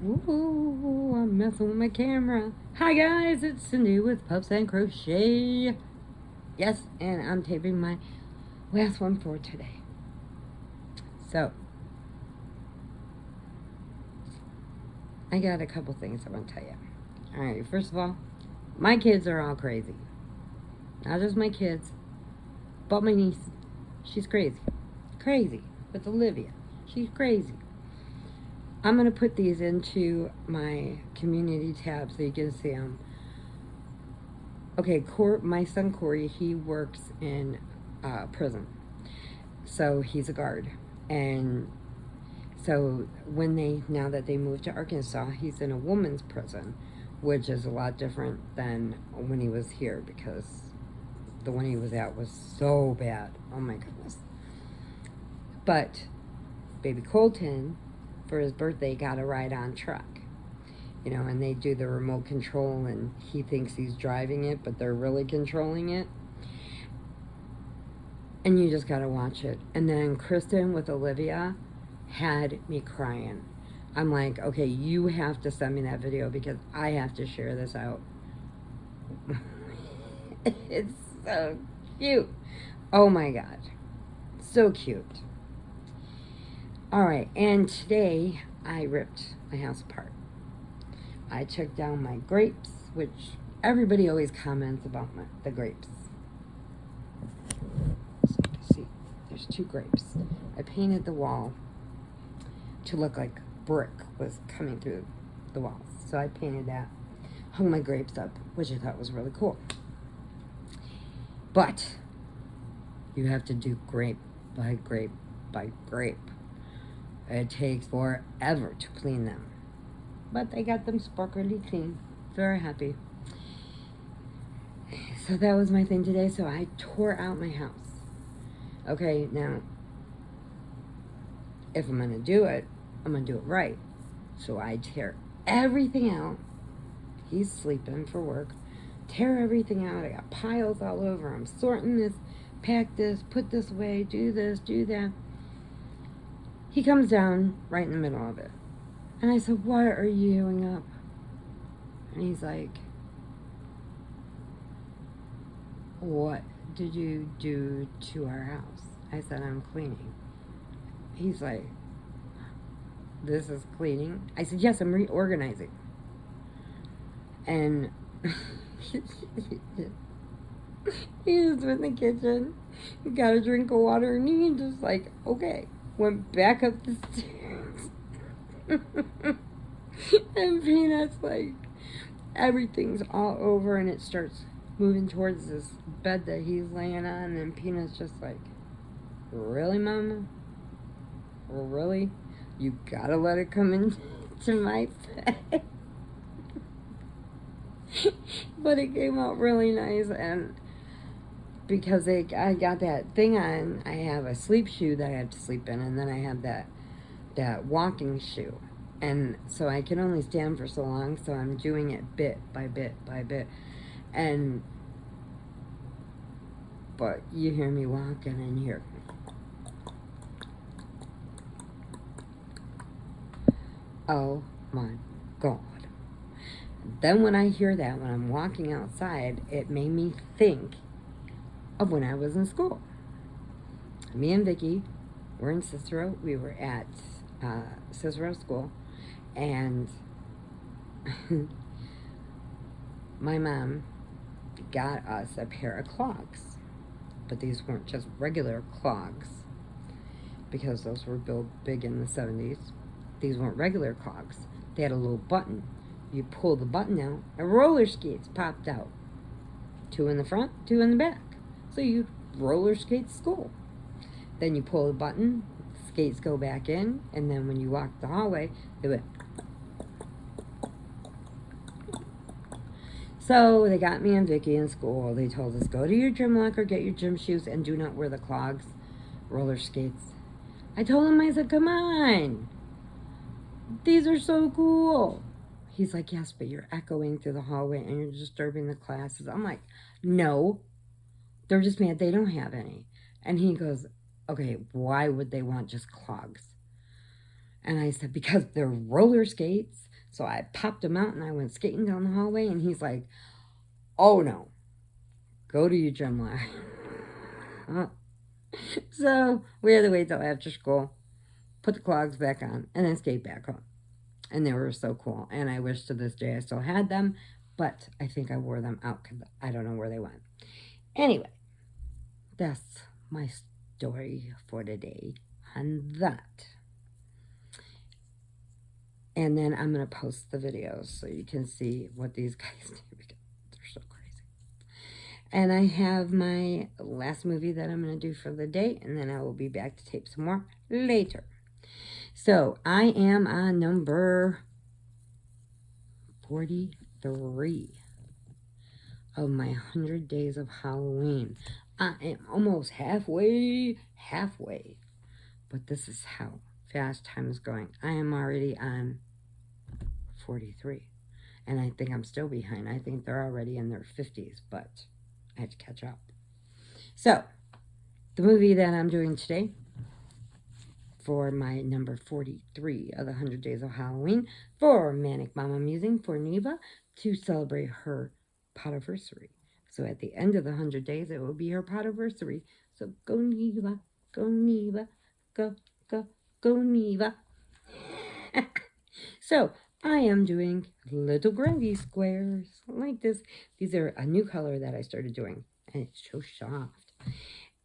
Ooh, I'm messing with my camera. Hi guys, it's Cindy with Pups and Crochet. Yes, and I'm taping my last one for today. So, I got a couple things I want to tell you. Alright, first of all, my kids are all crazy. Not just my kids, but my niece. She's crazy. Crazy. With Olivia. She's crazy. I'm going to put these into my community tab so you can see them. Okay, my son Corey, he works in prison. So he's a guard. And so now that they moved to Arkansas, he's in a woman's prison, which is a lot different than when he was here because the one he was at was so bad. Oh my goodness. But baby Colton, for his birthday, got a ride-on truck. You know, and they do the remote control, and he thinks he's driving it, but they're really controlling it. And you just gotta watch it. And then Kristen with Olivia had me crying. I'm like, okay, you have to send me that video because I have to share this out. It's so cute. Oh my God. So cute. All right, and today I ripped my house apart. I took down my grapes, which everybody always comments about the grapes. So you can see, there's 2 grapes. I painted the wall to look like brick was coming through the walls. So I painted that, hung my grapes up, which I thought was really cool. But you have to do grape by grape by grape. It takes forever to clean them. But I got them sparkly clean. Very happy. So that was my thing today. So I tore out my house. Okay, now, if I'm going to do it, I'm going to do it right. So I tear everything out. He's sleeping for work. Tear everything out. I got piles all over. I'm sorting this, pack this, put this away, do this, do that. He comes down right in the middle of it. And I said, what are you doing up? And he's like, what did you do to our house? I said, I'm cleaning. He's like, this is cleaning? I said, yes, I'm reorganizing. And he was in the kitchen. He got a drink of water, and he just like, okay. Went back up the stairs. And Peanut's like, everything's all over, and it starts moving towards this bed that he's laying on, and Peanut's just like, really, Mama? Really? You gotta let it come into my face. But it came out really nice, and because I got that thing on, I have a sleep shoe that I have to sleep in, and then I have that walking shoe. And so I can only stand for so long, so I'm doing it bit by bit by bit. But you hear me walking in here. Oh my God. Then when I hear that, when I'm walking outside, it made me think of when I was in school. Me and Vicky were in Cicero. We were at Cicero School, and my mom got us a pair of clogs, but these weren't just regular clogs because those were built big in the 70s. These weren't regular clogs. They had a little button. You pull the button out, and roller skates popped out. 2 in the front, 2 in the back. So you roller skate to school. Then you pull the button, skates go back in, and then when you walk the hallway, they went. So they got me and Vicky in school. They told us, go to your gym locker, get your gym shoes, and do not wear the clogs, roller skates. I told him, I said, come on. These are so cool. He's like, yes, but you're echoing through the hallway and you're disturbing the classes. I'm like, no. They're just mad they don't have any. And he goes, okay, why would they want just clogs? And I said, because they're roller skates. So I popped him out and I went skating down the hallway, and he's like, oh no, go to your gym line. So we had to wait till after school, put the clogs back on, and then skate back home. And they were so cool. And I wish to this day I still had them, but I think I wore them out because I don't know where they went. Anyway, that's my story for today on that. And then I'm going to post the videos so you can see what these guys do because they're so crazy. And I have my last movie that I'm going to do for the day, and then I will be back to tape some more later. So I am on number 43 of my 100 days of Halloween. I am almost halfway, but this is how fast time is going. I am already on 43, and I think I'm still behind. I think they're already in their 50s, but I had to catch up. So, the movie that I'm doing today for my number 43 of the 100 Days of Halloween for Manic Mama Musing for Neva to celebrate her Podiversary. So at the end of the 100 days, it will be her Podiversary. So go Neva, go Neva, go, go, go Neva. So I am doing little Grundy squares like this. These are a new color that I started doing, and it's so soft.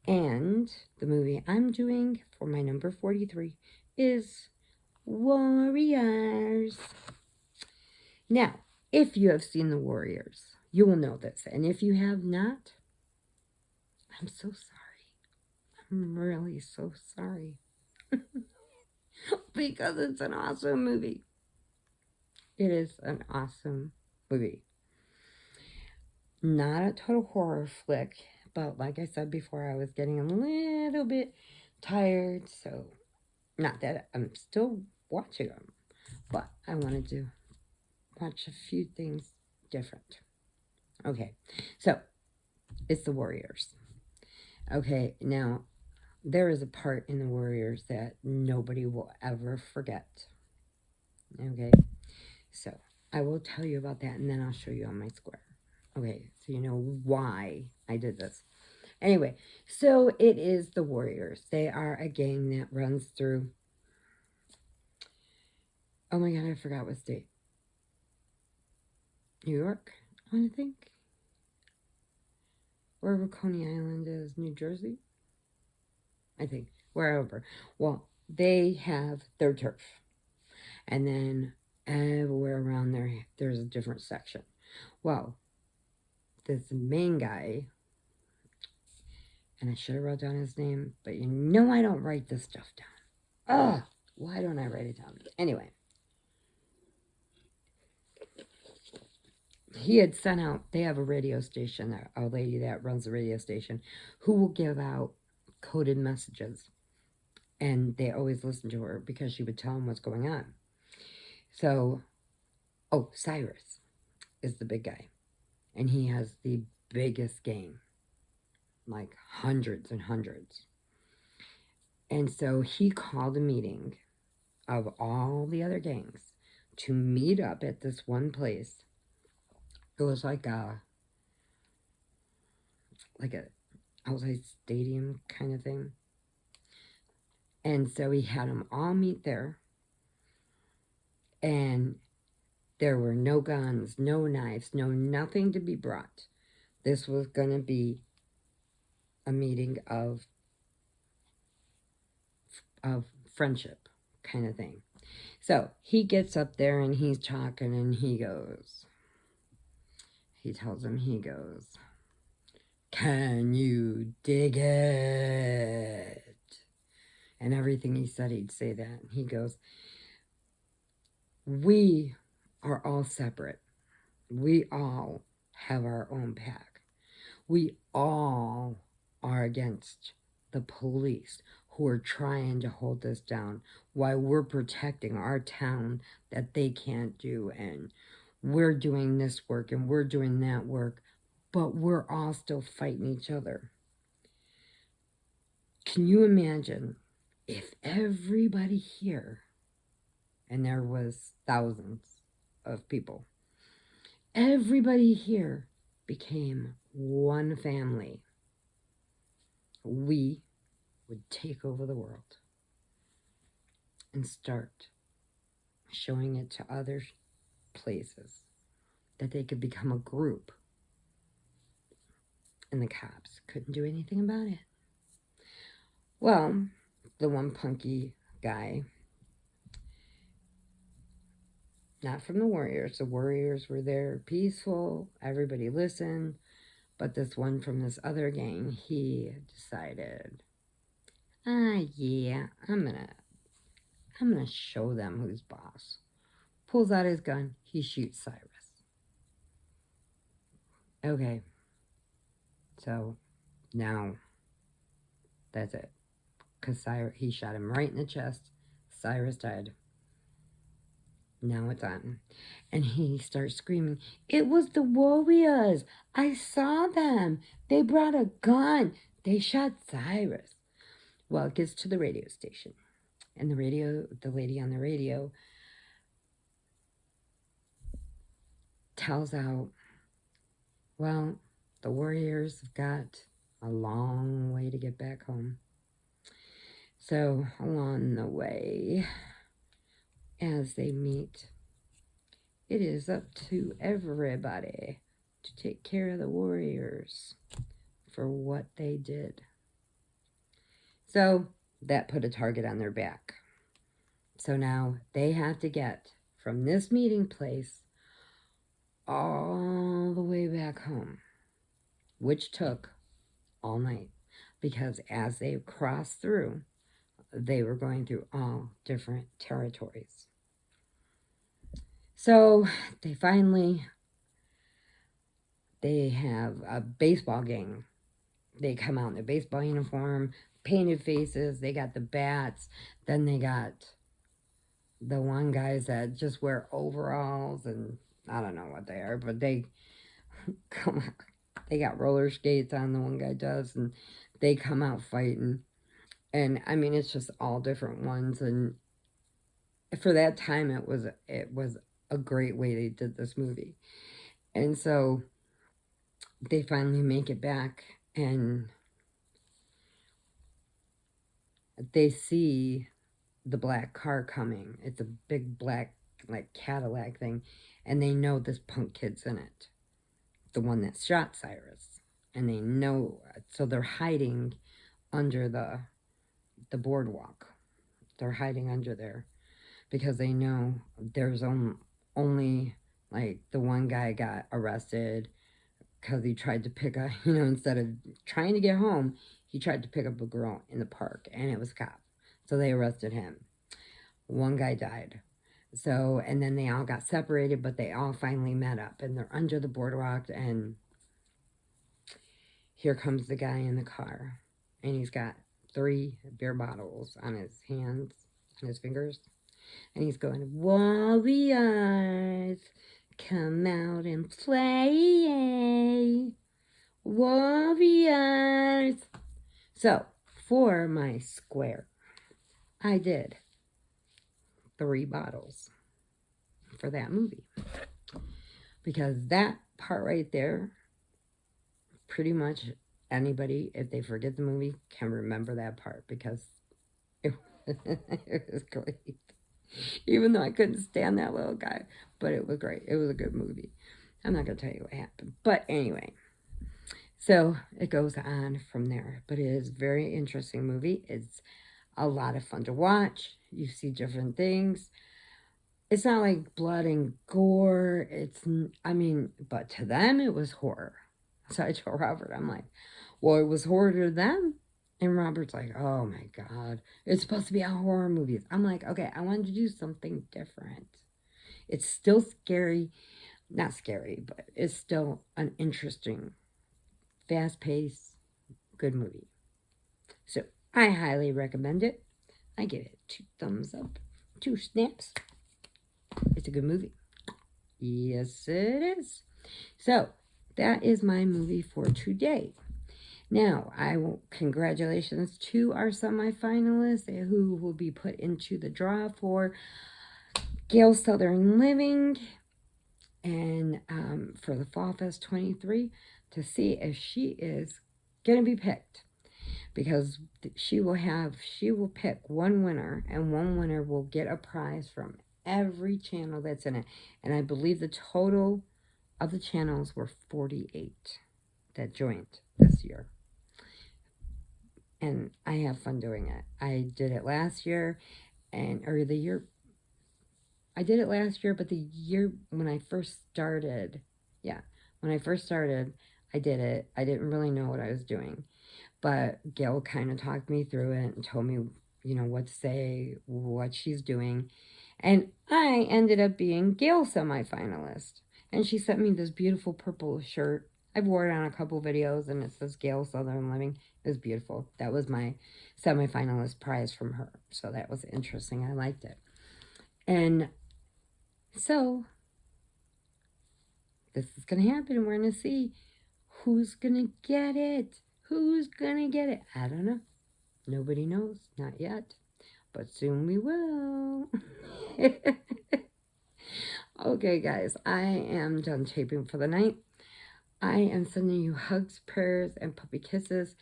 And the movie I'm doing for my number 43 is Warriors. Now, if you have seen The Warriors, you will know this. And if you have not, I'm so sorry. I'm really so sorry. Because it's an awesome movie. It is an awesome movie. Not a total horror flick, but like I said before, I was getting a little bit tired, so not that I'm still watching them, but I wanted to watch a few things different. Okay, so it's the Warriors. Okay, now there is a part in the Warriors that nobody will ever forget. Okay, so I will tell you about that, and then I'll show you on my square. Okay, so you know why I did this. Anyway, so it is the Warriors. They are a gang that runs through, oh my god, I forgot what state. New York, I think. Wherever Coney Island is, New Jersey, I think. Wherever. Well, they have their turf. And then everywhere around there, there's a different section. Well, this main guy, and I should have wrote down his name, but you know I don't write this stuff down. Ugh, why don't I write it down? Anyway, he had sent out, they have a radio station, a lady that runs the radio station, who will give out coded messages. And they always listen to her because she would tell them what's going on. So, oh, Cyrus is the big guy. And he has the biggest gang. Like hundreds and hundreds. And so he called a meeting of all the other gangs to meet up at this one place. It was like a outside stadium kind of thing. And so he had them all meet there. And there were no guns, no knives, no nothing to be brought. This was going to be a meeting of friendship kind of thing. So he gets up there and he's talking and he tells him, can you dig it? And everything he said, he'd say that. He goes, we are all separate. We all have our own pack. We all are against the police who are trying to hold us down while we're protecting our town that they can't do. And we're doing this work and we're doing that work, but we're all still fighting each other. Can you imagine if everybody here, and there was thousands, of people. Everybody here became one family. We would take over the world and start showing it to other places that they could become a group. And the cops couldn't do anything about it. Well, the one punky guy, not from the Warriors were there peaceful, everybody listened, but this one from this other gang, he decided, yeah, I'm gonna show them who's boss. Pulls out his gun, he shoots Cyrus. Okay, so now that's it. Because he shot him right in the chest. Cyrus died. Now it's on. And he starts screaming, "It was the Warriors! I saw them! They brought a gun! They shot Cyrus!" Well, it gets to the radio station. And the lady on the radio tells out, well, the Warriors have got a long way to get back home. So along the way, as they meet, it is up to everybody to take care of the Warriors for what they did. So that put a target on their back. So now they have to get from this meeting place all the way back home, which took all night, because as they crossed through, they were going through all different territories. So they have a baseball gang. They come out in their baseball uniform, painted faces, they got the bats, then they got the one guys that just wear overalls, and I don't know what they are, but they come out. They got roller skates on, the one guy does, and they come out fighting. And I mean, it's just all different ones. And for that time, it was a great way they did this movie. And so they finally make it back, and they see the black car coming. It's a big black, like, Cadillac thing. And they know this punk kid's in it, the one that shot Cyrus. And they know, so they're hiding under the boardwalk. They're hiding under there because they know there's only, like, the one guy got arrested because he tried to pick up, instead of trying to get home, he tried to pick up a girl in the park, and it was a cop. So they arrested him. One guy died. So, and then they all got separated, but they all finally met up, and they're under the boardwalk, and here comes the guy in the car, and he's got 3 beer bottles on his hands, on his fingers, and he's going, "Warriors, come out and play, Warriors." So, for my square, I did 3 bottles for that movie, because that part right there, pretty much anybody, if they forget the movie, can remember that part, because it was great. Even though I couldn't stand that little guy, but it was great. It was a good movie. I'm not going to tell you what happened, but anyway, so it goes on from there. But it is a very interesting movie. It's a lot of fun to watch. You see different things. It's not like blood and gore. But to them, it was horror. So I told Robert, I'm like, well, it was horror to them. And Robert's like, oh my God, it's supposed to be a horror movie. I'm like, okay, I wanted to do something different. It's still scary. Not scary, but it's still an interesting, fast-paced, good movie. So I highly recommend it. I give it 2 thumbs up, 2 snaps. It's a good movie. Yes, it is. So that is my movie for today. Now, congratulations to our semifinalists who will be put into the draw for Gale Southern Living. and for the Fall Fest 23 to see if she is going to be picked, because she will pick one winner, and one winner will get a prize from every channel that's in it. And I believe the total of the channels were 48 that joined this year. And I have fun doing it. I did it last year, I did it last year, but the year when I first started, I did it. I didn't really know what I was doing, but Gail kind of talked me through it and told me, what to say, what she's doing. And I ended up being Gail's semifinalist. And she sent me this beautiful purple shirt. I've worn it on a couple videos, and it says Gail Southern Living. It was beautiful. That was my semifinalist prize from her. So that was interesting. I liked it. And so this is going to happen. We're going to see who's going to get it. Who's going to get it? I don't know. Nobody knows. Not yet. But soon we will. Okay, guys. I am done taping for the night. I am sending you hugs, prayers, and puppy kisses.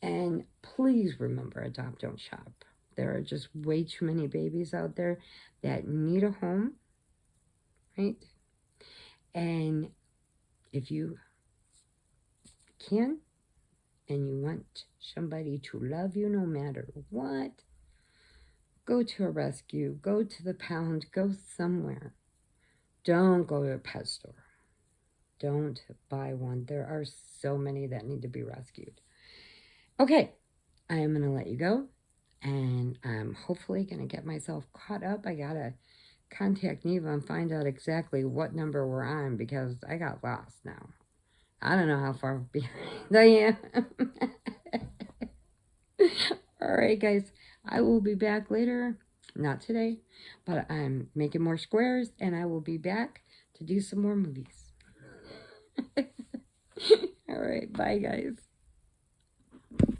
And please remember, adopt, don't shop. There are just way too many babies out there that need a home. Right? And if you can, and you want somebody to love you no matter what, go to a rescue, go to the pound, go somewhere. Don't go to a pet store. Don't buy one. There are so many that need to be rescued. Okay, I am going to let you go, and I'm hopefully going to get myself caught up. I got to contact Neva and find out exactly what number we're on, because I got lost now. I don't know how far behind I am. All right, guys. I will be back later. Not today, but I'm making more squares, and I will be back to do some more movies. All right. Bye, guys.